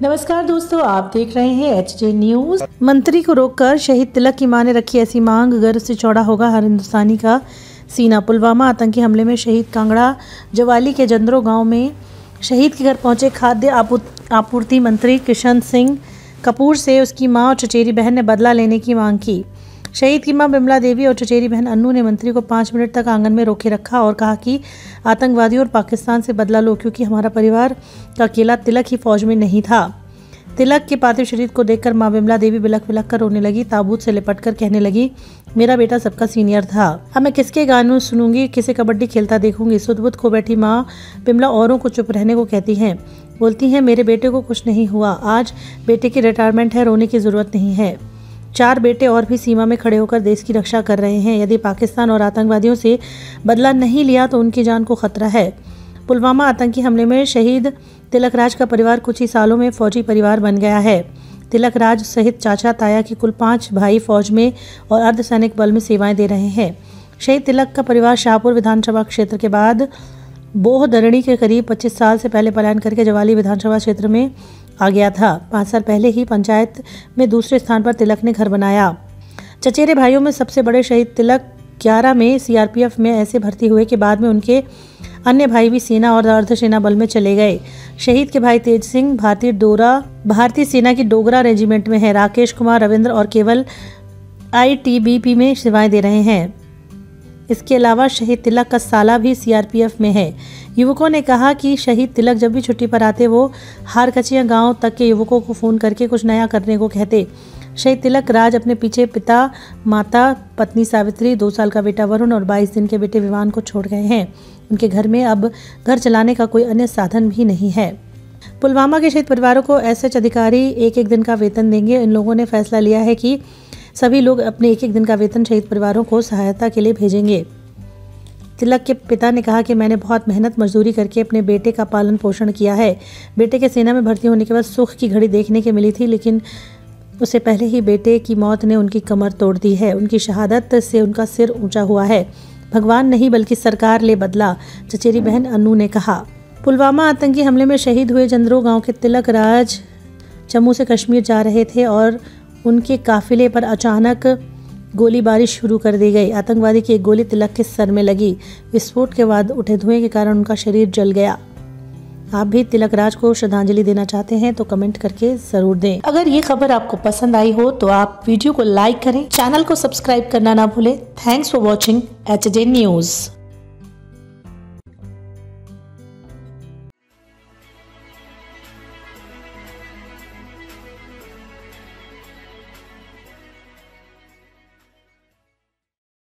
नमस्कार दोस्तों, आप देख रहे हैं एचजे न्यूज। मंत्री को रोककर शहीद तिलक की मां ने रखी ऐसी मांग, गर्व से चौड़ा होगा हर हिंदुस्तानी का सीना। पुलवामा आतंकी हमले में शहीद कांगड़ा जवाली के जंदरो गांव में शहीद के घर पहुंचे खाद्य आपूर्ति मंत्री किशन सिंह कपूर से उसकी मां और चचेरी बहन ने बदला लेने की मांग की। शहीद की मां बिमला देवी और चचेरी बहन अन्नू ने मंत्री को 5 मिनट तक आंगन में रोके रखा और कहा कि आतंकवादियों और पाकिस्तान से बदला लो, क्योंकि हमारा परिवार का अकेला तिलक ही फौज में नहीं था। तिलक के पार्थिव शरीर को देखकर मां बिमला देवी बिलख बिलख कर रोने लगी। ताबूत से लिपटकर कहने लगी, मेरा बेटा सबका सीनियर था। अब मैं किसके गानों सुनूंगी, किसे कबड्डी खेलता देखूंगी। सुध-बुध खो बैठी मां बिमला औरों को चुप रहने को कहती हैं। बोलती हैं, मेरे बेटे को कुछ नहीं हुआ, आज बेटे की रिटायरमेंट है, रोने की जरूरत नहीं है। 4 बेटे और भी सीमा में खड़े होकर देश की रक्षा कर रहे हैं। यदि पाकिस्तान और आतंकवादियों से बदला नहीं लिया तो उनकी जान को खतरा है। पुलवामा आतंकी हमले में शहीद तिलक राज का परिवार कुछ ही सालों में फौजी परिवार बन गया है। तिलक राज सहित चाचा ताया की कुल 5 भाई फौज में और अर्धसैनिक बल में सेवाएं दे रहे हैं। शहीद तिलक का परिवार शाहपुर विधानसभा क्षेत्र के बाद बोह दरणी के करीब 25 साल से पहले पलायन करके जवाली विधानसभा क्षेत्र में आ गया था। 5 साल पहले ही पंचायत में दूसरे स्थान पर तिलक ने घर बनाया। चचेरे भाइयों में सबसे बड़े शहीद तिलक 11 में सीआरपीएफ में ऐसे भर्ती हुए कि बाद में उनके अन्य भाई भी सेना और अर्धसेना बल में चले गए। शहीद के भाई तेज सिंह भारतीय सेना की डोगरा रेजिमेंट में है। राकेश कुमार, रविंद्र और केवल आईटीबीपी में सेवाएं दे रहे हैं। इसके अलावा शहीद तिलक का साला भी सीआरपीएफ में है। युवकों ने कहा कि शहीद तिलक जब भी छुट्टी पर आते वो हारकचिया गांव तक के युवकों को फ़ोन करके कुछ नया करने को कहते। शहीद तिलक राज अपने पीछे पिता, माता, पत्नी सावित्री, 2 साल का बेटा वरुण और 22 दिन के बेटे विवान को छोड़ गए हैं। उनके घर में अब घर चलाने का कोई अन्य साधन भी नहीं है। पुलवामा के शहीद परिवारों को एसएच अधिकारी 1-1 दिन का वेतन देंगे। इन लोगों ने फैसला लिया है कि सभी लोग अपने 1-1 दिन का वेतन शहीद परिवारों को सहायता के लिए भेजेंगे। तिलक के पिता ने कहा कि मैंने बहुत मेहनत मजदूरी करके अपने बेटे का पालन पोषण किया है। बेटे के सेना में भर्ती होने के बाद सुख की घड़ी देखने के मिली थी, लेकिन उससे पहले ही बेटे की मौत ने उनकी कमर तोड़ दी है। उनकी शहादत से उनका सिर ऊंचा हुआ है। भगवान नहीं बल्कि सरकार ले बदला, चचेरी बहन अन्नू ने कहा। पुलवामा आतंकी हमले में शहीद हुए जंदरो गांव के तिलक राज जम्मू से कश्मीर जा रहे थे और उनके काफिले पर अचानक गोलीबारी शुरू कर दी गई। आतंकवादी की एक गोली तिलक के सर में लगी। विस्फोट के बाद उठे धुएं के कारण उनका शरीर जल गया। आप भी तिलक राज को श्रद्धांजलि देना चाहते हैं तो कमेंट करके जरूर दें। अगर ये खबर आपको पसंद आई हो तो आप वीडियो को लाइक करें, चैनल को सब्सक्राइब करना ना भूलें। Thanks for watching HJ news.